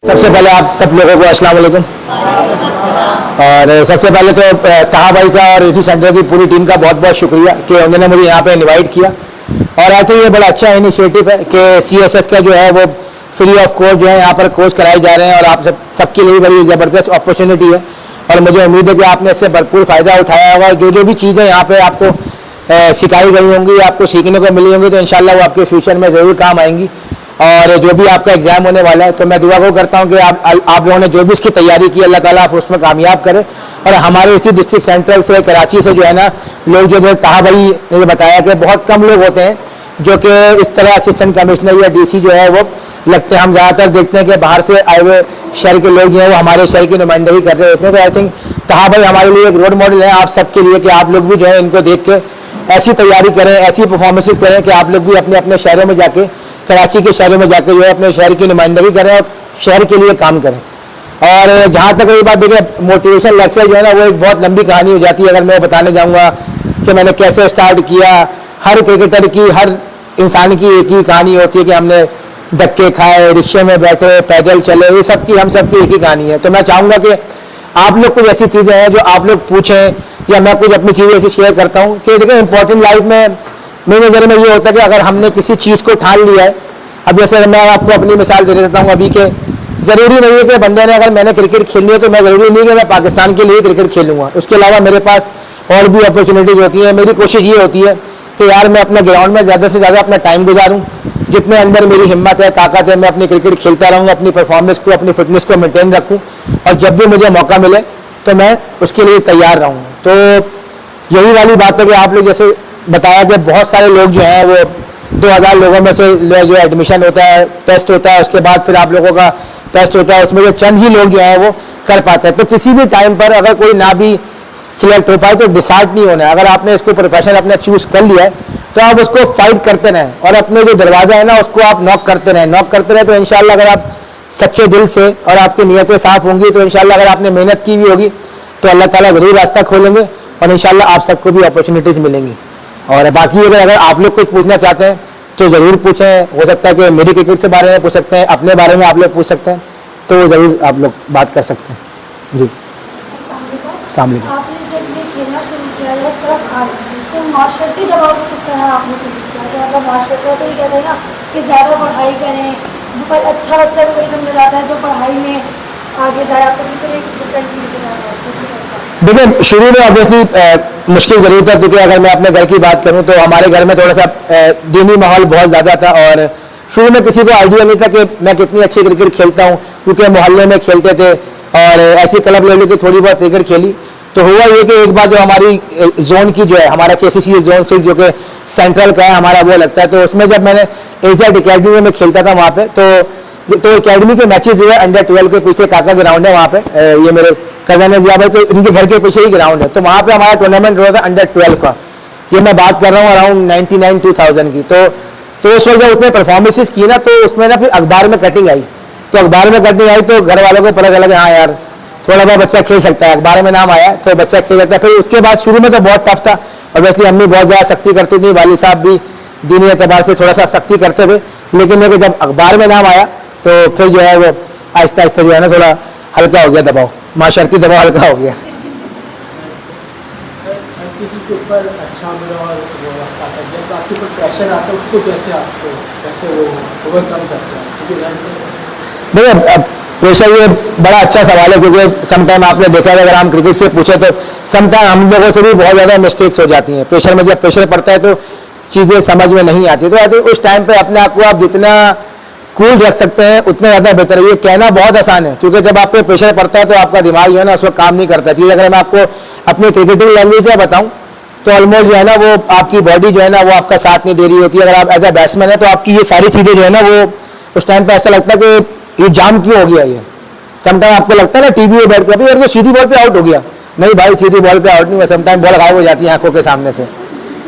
सबसे पहले आप सब लोगों को अस्सलाम वालेकुम। और सबसे पहले तो ताहा भाई का और एटी सेंटर की पूरी टीम का बहुत बहुत शुक्रिया कि उन्होंने मुझे यहाँ पे इनवाइट किया। और आई थिंक ये बड़ा अच्छा इनिशिएटिव है कि CSS का जो है वो फ्री ऑफ कॉस्ट जो है यहाँ पर कोर्स कराए जा रहे हैं और आप सबके लिए बड़ी ज़बरदस्त अपॉर्चुनिटी है। और मुझे उम्मीद है कि आपने इससे भरपूर फ़ायदा उठाया होगा। जो भी चीज़ें यहाँ पर आपको सिखाई गई होंगी, आपको सीखने को मिली होंगी, तो इंशाल्लाह वो आपके फ्यूचर में ज़रूर काम आएंगी। और जो भी आपका एग्जाम होने वाला है तो मैं दुआ को करता हूँ कि आप लोगों ने जो भी इसकी तैयारी की, अल्लाह ताला आप उसमें कामयाब करें। और हमारे इसी डिस्ट्रिक्ट सेंट्रल से, कराची से जो है ना लोग जो ताहा भाई ने बताया कि बहुत कम लोग होते हैं जो कि इस तरह असिस्टेंट कमिश्नर या DC जो है वो लगते हैं। हम ज़्यादातर देखते हैं कि बाहर से आए हुए शहर के लोग जो हैं वो हमारे शहर की नुमाइंदगी कर रहे होते हैं। तो आई थिंक ताहा भाई हमारे लिए एक रोल मॉडल है आप सबके लिए कि आप लोग भी जो है इनको देख के ऐसी तैयारी करें, ऐसी परफॉर्मेंसेस करें कि आप लोग भी अपने अपने शहरों में जाके, कराची के शहरों में जाकर जो है अपने शहर की नुमाइंदगी करें और शहर के लिए काम करें। और जहाँ तक ये बात देखिए, मोटिवेशन लेक्चर जो है ना वो एक बहुत लंबी कहानी हो जाती है। अगर मैं बताने जाऊँगा कि मैंने कैसे स्टार्ट किया, हर क्रिकेटर की, हर इंसान की एक ही कहानी होती है कि हमने धक्के खाए, रिक्शे में बैठे, पैदल चले, ये सब की हम सब की एक ही कहानी है। तो मैं चाहूँगा कि आप लोग कुछ ऐसी चीज़ें हैं जो आप लोग पूछें या मैं कुछ अपनी चीज़ें ऐसी शेयर करता हूँ कि देखिए इंपॉर्टेंट लाइफ में मेरे नज़र में ये होता है कि अगर हमने किसी चीज़ को ठान लिया है, अब जैसे मैं आपको अपनी मिसाल दे देता हूँ अभी के, ज़रूरी नहीं है कि बंदे ने, अगर मैंने क्रिकेट खेलनी है तो मैं ज़रूरी नहीं कि मैं पाकिस्तान के लिए क्रिकेट खेलूँगा, उसके अलावा मेरे पास और भी अपॉर्चुनिटीज़ होती है। मेरी कोशिश ये होती है कि यार मैं अपने ग्राउंड में ज़्यादा से ज़्यादा अपना टाइम गुजारूँ, जितने अंदर मेरी हिम्मत है, ताकत है, मैं अपनी क्रिकेट खेलता रहूँ, अपनी परफॉर्मेंस को, अपनी फिटनेस को मेंटेन रखूँ और जब भी मुझे मौका मिले तो मैं उसके लिए तैयार रहूँ। तो यही वाली बात है कि आप लोग जैसे बताया कि बहुत सारे लोग जो हैं वो 2000 लोगों में से जो एडमिशन होता है, टेस्ट होता है, उसके बाद फिर आप लोगों का टेस्ट होता है, उसमें जो चंद ही लोग जो हैं वो कर पाते हैं। तो किसी भी टाइम पर अगर कोई ना भी सिलेक्ट हो पाए तो डिसाइड नहीं होना है। अगर आपने इसको प्रोफेशन अपना चूज़ कर लिया है तो आप उसको फाइट करते रहें और अपने जो दरवाज़ा है ना उसको आप नॉक करते रहें तो इंशाल्लाह अगर आप सच्चे दिल से और आपकी नीयतें साफ़ होंगी तो इंशाल्लाह अगर आपने मेहनत की भी होगी तो अल्लाह ताला ज़रूर रास्ता खोलेंगे और इंशाल्लाह आप सबको भी अपॉर्चुनिटीज़ मिलेंगी। और बाकी अगर आप लोग कुछ पूछना चाहते हैं तो ज़रूर पूछें। हो सकता है कि मेरी क्रिकेट से बारे में पूछ सकते हैं, अपने बारे में आप लोग पूछ सकते हैं, तो ज़रूर आप लोग बात कर सकते हैं। जी अस्सलाम वालेकुम। आपने जब ये खेलना शुरू किया या इस तरफ आए तो माशरती दबाव को किस तरह आपने फेस किया? कि मतलब माशरत तो ये कहते हैं ना कि ज़्यादा पढ़ाई करें, पर अच्छा बच्चा भी वही समझ जाता है जो पढ़ाई में आगे जाए, आपको बिल्कुल एक डिफरेंट फील्ड में देखिए शुरू में ऑब्वियसली मुश्किल ज़रूर था, क्योंकि अगर मैं अपने घर की बात करूं तो हमारे घर में थोड़ा सा दीनी माहौल बहुत ज़्यादा था और शुरू में किसी को आइडिया नहीं था कि मैं कितनी अच्छी क्रिकेट खेलता हूं, क्योंकि मोहल्ले में खेलते थे और ऐसी क्लब लेवल की थोड़ी बहुत क्रिकेट खेली। तो हुआ ये कि एक बार जो हमारी जोन की जो है, हमारा KCC जोन 6 जो कि सेंट्रल का है हमारा, वो लगता है, तो उसमें जब मैंने AZ अकेडमी में खेलता था वहाँ पे, तो एकेडमी के मैचेस जो है अंडर 12 के पीछे काका ग्राउंड है वहाँ पे, ये मेरे कज़न है दिया भाई, तो इनके घर के पीछे ही ग्राउंड है, तो वहाँ पे हमारा टूर्नामेंट हो रहा था अंडर 12 का। ये मैं बात कर रहा हूँ अराउंड 99-2000 की। तो उस वक्त जब उसने परफॉर्मेंसेस की ना तो उसमें ना फिर अखबार में कटिंग आई, तो अखबार में कटिंग आई तो घर वालों को पता चला कि हाँ यार थोड़ा बहुत बच्चा खेल सकता है, अखबार में नाम आया तो बच्चा खेल सकता है। फिर उसके बाद शुरू में तो बहुत टफ था, ऑब्वियसली अम्मी बहुत ज़्यादा सख्ती करती थी, वाली साहब भी दीनी एतबार से थोड़ा सा सख्ती करते थे, लेकिन जब अखबार में नाम आया तो फिर जो है वो आहिस्ता आहिस्ता जो है ना थोड़ा हल्का हो गया दबाव, माशरती दबाव हल्का हो गया। देखिए प्रेशर ये बड़ा अच्छा सवाल है, क्योंकि समटाइम आपने देखा है अगर हम क्रिकेट से पूछे तो समटाइम हम लोगों से भी बहुत ज़्यादा मिस्टेक्स हो जाती हैं। प्रेशर में जब प्रेशर पड़ता है तो चीज़ें समझ में नहीं आती, तो आई थिंक उस टाइम पे अपने आप को आप जितना कूल रख सकते हैं उतना ज़्यादा बेहतर है। ये कहना बहुत आसान है, क्योंकि जब आप पे प्रेशर पड़ता है तो आपका दिमाग जो है ना उस वक्त काम नहीं करता। चीज़ अगर मैं आपको अपनी क्रिकेटिंग लैंग्वेज से बताऊँ तो ऑलमोस्ट जो है ना वो आपकी बॉडी जो है ना वो आपका साथ नहीं दे रही होती है। अगर आप एज अ बैट्समैन है तो आपकी ये सारी चीज़ें जो है ना वो उस टाइम पर ऐसा लगता है कि ये जाम क्यों हो गया। ये समटाइम आपको लगता है ना टीवी में बैठ कर यार सीधी बॉल पे आउट हो गया, नहीं भाई सीधी बॉल पे आउट नहीं हुआ, समटाइम बॉल गायब हो जाती है आंखों के सामने से,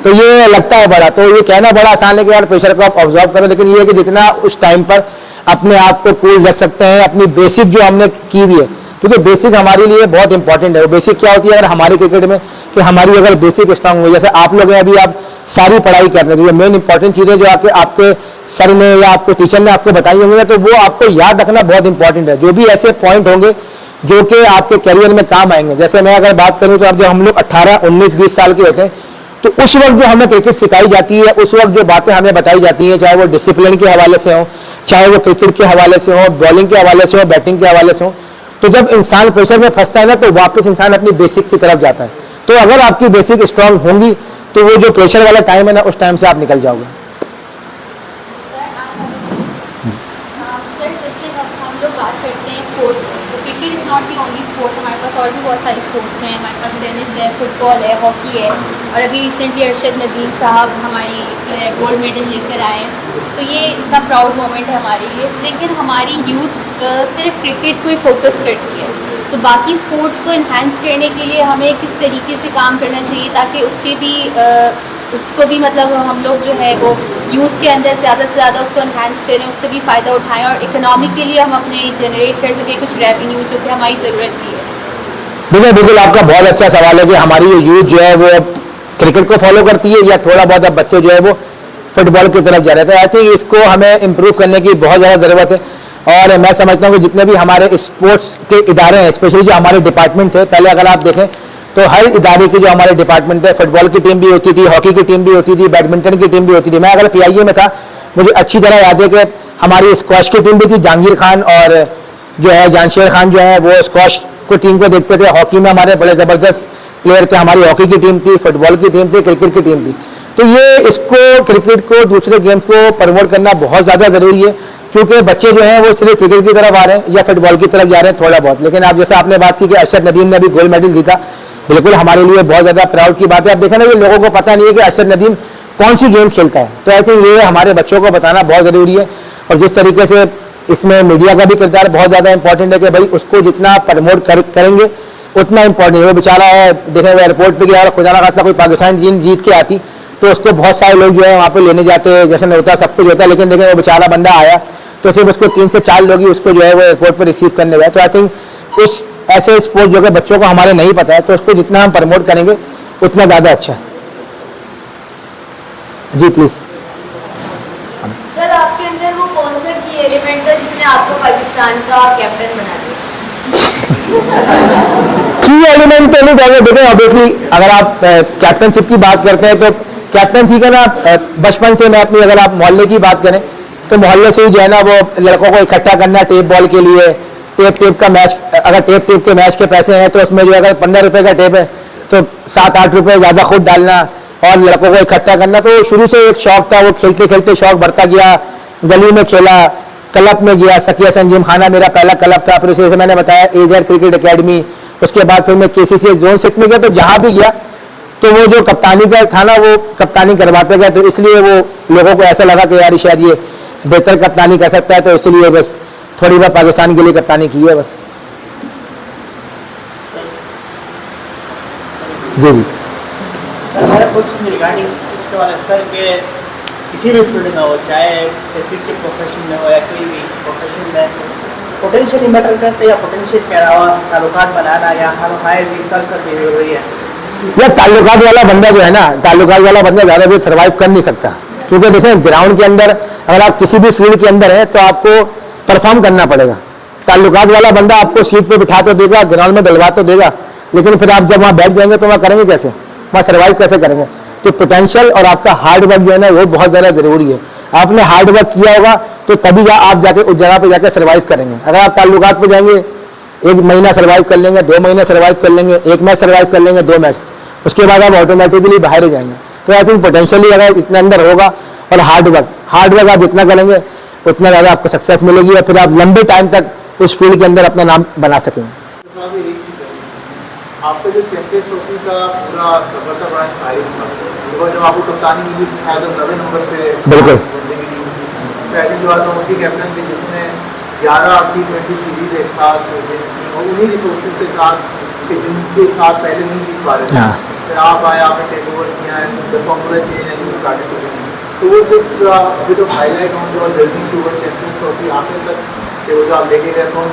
तो ये लगता है बड़ा। तो ये कहना बड़ा आसान है कि यार प्रेशर को आप ऑब्जर्व करो, लेकिन ये है कि जितना उस टाइम पर अपने आप को कूल रख सकते हैं, अपनी बेसिक जो हमने की हुई है, क्योंकि बेसिक हमारे लिए बहुत इंपॉर्टेंट है। वो बेसिक क्या होती है अगर हमारे क्रिकेट में, कि हमारी अगर बेसिक स्ट्रांग हो, जैसे आप लोग हैं अभी आप सारी पढ़ाई कर रहे हैं, जो मेन इंपॉर्टेंट चीज़ें जो आपके सर ने या आपको टीचर ने आपको बताई होंगी, तो वो आपको याद रखना बहुत इंपॉर्टेंट है। जो भी ऐसे पॉइंट होंगे जो कि आपके करियर में काम आएंगे, जैसे मैं अगर बात करूं तो अब जब हम लोग 18, 19, 20 साल के होते हैं, तो उस वक्त जो हमें क्रिकेट सिखाई जाती है, उस वक्त जो बातें हमें बताई जाती हैं, चाहे वो डिसिप्लिन के हवाले से हो, चाहे वो क्रिकेट के हवाले से हो, बॉलिंग के हवाले से हो, बैटिंग के हवाले से हो, तो जब इंसान प्रेशर में फंसता है ना, तो वापस इंसान अपनी बेसिक की तरफ जाता है। तो अगर आपकी बेसिक स्ट्रांग होंगी तो वो जो प्रेशर वाला टाइम है ना, उस टाइम से आप निकल जाओगे। सर जैसे हम लोग बात करते हैं स्पोर्ट्स की, तो cricket is not the only sport, हमारे पास और भी बहुत सारी स्पोर्ट्स हैं। हमारे पास टेनिस है, फुटबॉल है, हॉकी है, और अभी रिसेंटली अरशद नदीम साहब हमारी जो है गोल्ड मेडल लेकर आए हैं, तो ये इतना प्राउड मोमेंट है हमारे लिए। लेकिन हमारी यूथ सिर्फ क्रिकेट को ही फोकस करती है, तो बाकी स्पोर्ट्स को इन्हांस करने के लिए हमें किस तरीके से काम करना चाहिए ताकि उसको भी मतलब हम लोग जो है वो यूथ के अंदर ज़्यादा से ज़्यादा उसको इन्हांस करें, उससे भी फ़ायदा उठाएं, और इकोनॉमी के लिए हम अपने जनरेट कर सकें कुछ रेवेन्यू जो कि हमारी ज़रूरत भी है। देखिए बिल्कुल आपका बहुत अच्छा सवाल है कि हमारी ये यूथ जो है वो क्रिकेट को फॉलो करती है या थोड़ा बहुत अब बच्चे जो है वो फुटबॉल की तरफ जा रहे हैं। तो आई थिंक इसको हमें इम्प्रूव करने की बहुत ज़्यादा ज़रूरत है। और मैं समझता हूँ कि जितने भी हमारे स्पोर्ट्स के इदारे हैं, स्पेशली जो हमारे डिपार्टमेंट थे, पहले अगर आप देखें तो हर इदारे की जो हमारे डिपार्टमेंट थे, फुटबॉल की टीम भी होती थी, हॉकी की टीम भी होती थी, बैडमिंटन की टीम भी होती थी। मैं अगर PIA में था, मुझे अच्छी तरह याद है कि हमारी स्क्वॉश की टीम भी थी, जहांगीर खान और जो है जानशेर खान जो है वो स्क्वॉश को टीम को देखते थे। हॉकी में हमारे बड़े ज़बरदस्त प्लेयर थे, हमारी हॉकी की टीम थी, फुटबॉल की टीम थी, क्रिकेट की टीम थी। तो ये इसको क्रिकेट को दूसरे गेम्स को प्रमोट करना बहुत ज़्यादा ज़रूरी है, क्योंकि बच्चे जो हैं वो सिर्फ क्रिकेट की तरफ आ रहे हैं या फुटबॉल की तरफ जा रहे हैं थोड़ा बहुत। लेकिन आप जैसे आपने बात की कि अरशद नदीम ने भी गोल्ड मेडल जीता, बिल्कुल हमारे लिए बहुत ज़्यादा प्राउड की बात है। आप देखें ना, ये लोगों को पता नहीं है कि अरशद नदीम कौन सी गेम खेलता है। तो आई थिंक ये हमारे बच्चों को बताना बहुत ज़रूरी है। और जिस तरीके से इसमें मीडिया का भी किरदार बहुत ज़्यादा इंपॉर्टेंट है कि भाई उसको जितना प्रमोट करेंगे उतना इंपॉर्टेंट है। वो बेचारा है, देखें वो एयरपोर्ट पे गया और खुदा ना खास्ता कोई पाकिस्तान टीम जीत के आती तो उसको बहुत सारे लोग जो है वहाँ पे लेने जाते हैं, जैसे नहीं होता सब कुछ होता है। लेकिन देखें वो बेचारा बंदा आया तो सिर्फ उसको 3 से 4 लोग ही उसको जो है वो एयरपोर्ट पर रिसीव करने गए। तो आई थिंक उस ऐसे स्पोर्ट जो कि बच्चों को हमारे नहीं पता है, तो उसको जितना हम प्रमोट करेंगे उतना ज़्यादा अच्छा है। जी प्लीज़। सर आपके अंदर वो कौन सा की एलिमेंट था जिसने आपको पाकिस्तान का कैप्टन बना दिया? की एलिमेंट तो नहीं जाएगा। देखिए ऑब्वियसली अगर आप कैप्टनशिप की बात करते हैं तो कैप्टनसी का ना बचपन से मैं अपनी, अगर आप मोहल्ले की बात करें तो मोहल्ले से ही जो है ना वो लड़कों को इकट्ठा करना टेप बॉल के लिए, टेप का मैच, अगर टेप के मैच के पैसे हैं तो उसमें जो अगर 15 रुपए का टेप है तो 7-8 रुपए ज़्यादा खुद डालना और लड़कों को इकट्ठा करना। तो शुरू से एक शौक था, वो खेलते खेलते शौक बढ़ता गया। गली में खेला, क्लब में गया, सकिया संजीम खाना मेरा पहला क्लब था। फिर उसे मैंने बताया एजर क्रिकेट एकेडमी, उसके बाद फिर मैं KCC जोन 6 में गया। तो जहाँ भी गया तो वो जो कप्तानी का था ना वो कप्तानी करवाते गए, तो इसलिए वो लोगों को ऐसा लगा कि यार शायद ये बेहतर कप्तानी कर सकता है, तो इसलिए बस थोड़ी बहुत पाकिस्तान के लिए कप्तानी की है बस। जी जी हमारा क्वेश्चन रिगार्डिंग इसके वाले सर के किसी भी फील्ड में हो, चाहे क्रिकेट के प्रोफेशन में हो या कोई भी प्रोफेशन में, पोटेंशियल मैटर करते हैं या पोटेंशियल के अलावा ताल्लुकात बनाना या हायर रिसर्च करनी जरूरी है? यह ताल्लुकात वाला बंदा जो है ना, ताल्लुकात वाला बंदा ज़्यादा भी सर्वाइव कर नहीं सकता। क्योंकि देखें ग्राउंड के अंदर अगर आप किसी भी फील्ड के अंदर हैं तो आपको परफॉर्म करना पड़ेगा। ताल्लुकात वाला बंदा आपको सीट पे बिठा तो देगा, ग्राउंड में डलवा तो देगा, लेकिन फिर आप जब वहाँ बैठ जाएंगे तो वहाँ करेंगे कैसे, वहाँ सर्वाइव कैसे करेंगे? तो पोटेंशियल और आपका हार्ड वर्क जो है ना वो बहुत ज़्यादा ज़रूरी है। आपने हार्ड वर्क किया होगा तो तभी आप जाके उस जगह पे जाकर सर्वाइव करेंगे। अगर आप ताल्लुकात पे जाएंगे 1 महीना सर्वाइव कर लेंगे, 2 महीने सर्वाइव कर लेंगे, 1 मैच सर्वाइव कर लेंगे, 2 मैच, उसके बाद आप ऑटोमेटिकली बाहर ही जाएंगे। तो आई थिंक पोटेंशियली अगर इतना अंदर होगा और हार्ड वर्क आप जितना करेंगे उतना ज़्यादा आपको सक्सेस मिलेगी और फिर आप लंबे टाइम तक उस फील्ड के अंदर अपना नाम बना सकेंगे। आपका जो चैंपियन ट्रॉफी का पूरा सफर था बड़ा शायद था, और जब आपको कप्तानी मिली शायद 9वें नंबर पे बिल्कुल पहली जो आता उनकी कैप्टन थी जिसने 11 T20 सीरीज एक साथ और उन्हीं रिसोर्सेज के साथ कि जिनके साथ पहले नहीं जीत पा रहे थे। फिर आप आए, आपने टेक ओवर किया है, फॉर्मूला चेंज है, यू स्टार्टेड टू विन। तो वो कुछ bit of highlight on your journey towards champion trophy आखिर तक कि वो जो आप लेके गए तो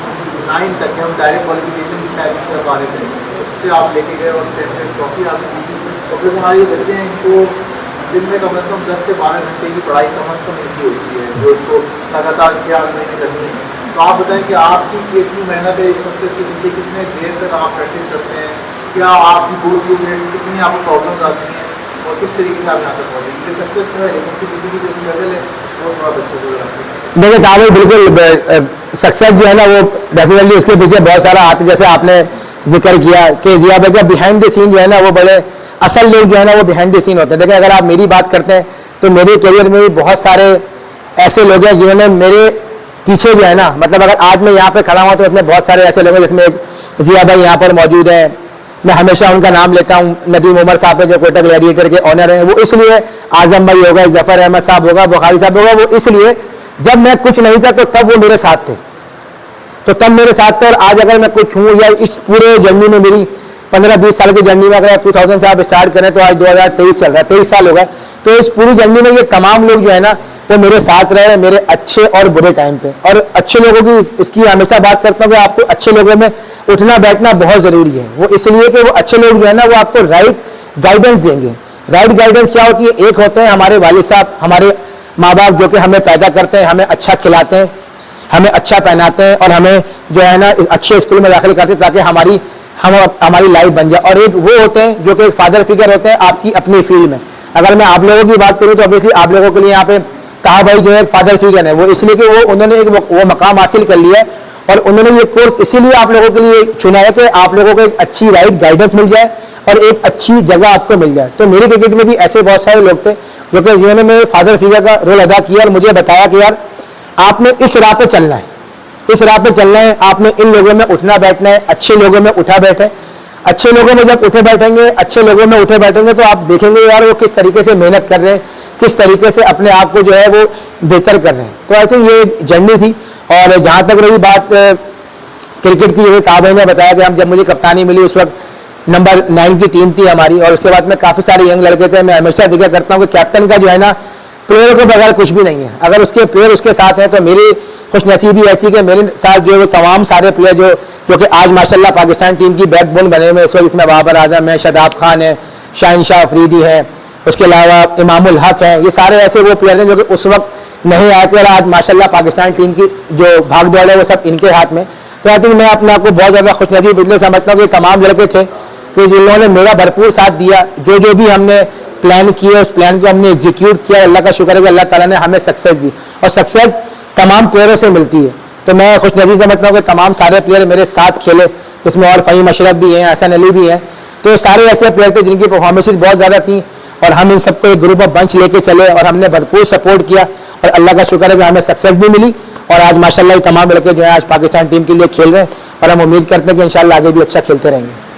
9 तक हम डायरेक्ट क्वालिफिकेशन की शायद इस तरफ आ रहे थे, उससे आप लेके गए और 10 ट्रॉफी आपने जीती। तो फिर हमारे ये बच्चे हैं इनको दिन में कम से कम 10 से 12 घंटे की पढ़ाई कम से कम इनकी होती है, जो इनको लगातार 6-8 महीने करनी है। तो आप बताएं कि आपकी कितनी मेहनत है इस सक्सेस के पीछे, कितने देर तक आप प्रैक्टिस करते हैं, क्या आपकी गोल टू ग्रेड, कितनी आपको प्रॉब्लम्स आती हैं और किस तरीके से आप यहाँ तक पहुँचे? ये सक्सेस जो है लेकिन उसके पीछे की जो स्ट्रगल है वो थोड़ा बच्चों को देखिए ताबिल बिल्कुल सक्सेस जो है ना वो डेफिनेटली उसके पीछे बहुत सारा हाथ, जैसे आपने जिक्र किया कि जिया भाई का बिहाइंड द सीन जो है ना वो बड़े असल लोग जो है ना वो बिहाइंड द सीन होते हैं। देखिए अगर आप मेरी बात करते हैं तो मेरे करियर में भी बहुत सारे ऐसे लोग हैं जिन्होंने मेरे पीछे जो है ना, मतलब अगर आज मैं यहाँ पे खड़ा हुआ तो उसमें बहुत सारे ऐसे लोग हैं, जिसमें जिया भाई यहाँ पर मौजूद है, मैं हमेशा उनका नाम लेता हूँ, नदीम उमर साहब है जो कोटक ग्लैडिएटर के ऑनर हैं, वो इसलिए, आजम भाई होगा, जफर अहमद साहब होगा, बुखारी साहब होगा, वो इसलिए जब मैं कुछ नहीं था तो तब वो मेरे साथ थे, तो तब मेरे साथ थे। और आज अगर मैं कुछ हूँ या इस पूरे जर्नी में मेरी 15-20 साल की जर्नी में अगर 2000 से आप स्टार्ट करें तो आज 2023 चल रहा है, 23 साल हो गए। तो इस पूरी जर्नी में ये तमाम लोग जो है ना वो मेरे साथ रहे मेरे अच्छे और बुरे टाइम पे। और अच्छे लोगों की इसकी हमेशा बात करता हूँ कि आपको अच्छे लोगों में उठना बैठना बहुत ज़रूरी है। वो इसलिए कि वो अच्छे लोग जो है ना वो आपको राइट गाइडेंस देंगे। राइट गाइडेंस क्या होती है? एक होते हैं हमारे वालिद साहब, हमारे माँ बाप जो कि हमें पैदा करते हैं, हमें अच्छा खिलाते हैं, हमें अच्छा पहनाते हैं और हमें जो है ना अच्छे स्कूल में दाखिल करते हैं ताकि हमारी लाइफ बन जाए। और एक वो होते हैं जो कि एक फादर फिगर होते हैं आपकी अपनी फील्ड में। अगर मैं आप लोगों की बात करूँ तो ऑब्वियसली आप लोगों के लिए यहाँ पे कहा भाई जो है एक फादर फिगर है, वो इसलिए कि वो उन्होंने एक वो मकाम हासिल कर लिया है और उन्होंने ये कोर्स इसीलिए आप लोगों के लिए चुना है कि आप लोगों को एक अच्छी राइट गाइडेंस मिल जाए और एक अच्छी जगह आपको मिल जाए। तो मेरे क्रिकेट में भी ऐसे बहुत सारे लोग थे जो कि जिन्होंने मेरे फादर फिगर का रोल अदा किया और मुझे बताया कि यार आपने इस राह पे चलना है, इस राह पे चलना है, आपने इन लोगों में उठना बैठना है, अच्छे लोगों में उठा बैठे। अच्छे लोगों में जब उठे बैठेंगे, अच्छे लोगों में उठे बैठेंगे तो आप देखेंगे यार वो किस तरीके से मेहनत कर रहे हैं, किस तरीके से अपने आप को जो है वो बेहतर कर रहे हैं। तो आई थिंक ये जर्नी थी। और जहाँ तक रही बात क्रिकेट की, जैसे ताबे ने बताया कि हम जब मुझे कप्तानी मिली उस वक्त नंबर 9 की टीम थी हमारी और उसके बाद में काफ़ी सारे यंग लड़के थे। मैं हमेशा जिक्र करता हूँ कि कैप्टन का जो है ना प्लेयर के बगैर कुछ भी नहीं है। अगर उसके प्लेयर उसके साथ हैं तो मेरी खुशनसीबी ऐसी कि मेरे साथ जो वो तमाम सारे प्लेयर जो कि आज माशाल्लाह पाकिस्तान टीम की बैकबोन बने हुए इस वक्त, इसमें बाबर आजम है, शादाब खान है, शाहिनशाह अफरीदी है, उसके अलावा इमामुल हक है, ये सारे ऐसे वो प्लेयर हैं जो कि उस वक्त नहीं आए थे और आज माशाल्लाह पाकिस्तान टीम की जो भाग दौड़ है वो सब इनके हाथ में। तो आई थिंक मैं अपने आप को बहुत ज़्यादा खुशनसीब इसलिए समझता हूँ कि तमाम लड़के थे कि जिन्होंने मेरा भरपूर साथ दिया। जो भी हमने प्लान किए उस प्लान को हमने एग्जीक्यूट किया। अल्लाह का शुक्र है कि अल्लाह ताला ने हमें सक्सेस दी और सक्सेस तमाम प्लेयरों से मिलती है। तो मैं खुशनसीब समझता हूँ कि तमाम सारे प्लेयर मेरे साथ खेले, इसमें और फ़हीम अशरफ भी हैं, हसन अली भी हैं। तो सारे ऐसे प्लेयर थे जिनकी परफॉर्मेंसेज बहुत ज़्यादा थी और हम इन सबको एक ग्रुप ऑफ बंच लेके चले और हमने भरपूर सपोर्ट किया और अल्लाह का शुक्र है कि हमें सक्सेस भी मिली। और आज माशाल्लाह ये तमाम लड़के जो है आज पाकिस्तान टीम के लिए खेल रहे हैं और हम उम्मीद करते हैं कि इंशाल्लाह आगे भी अच्छा खेलते रहेंगे।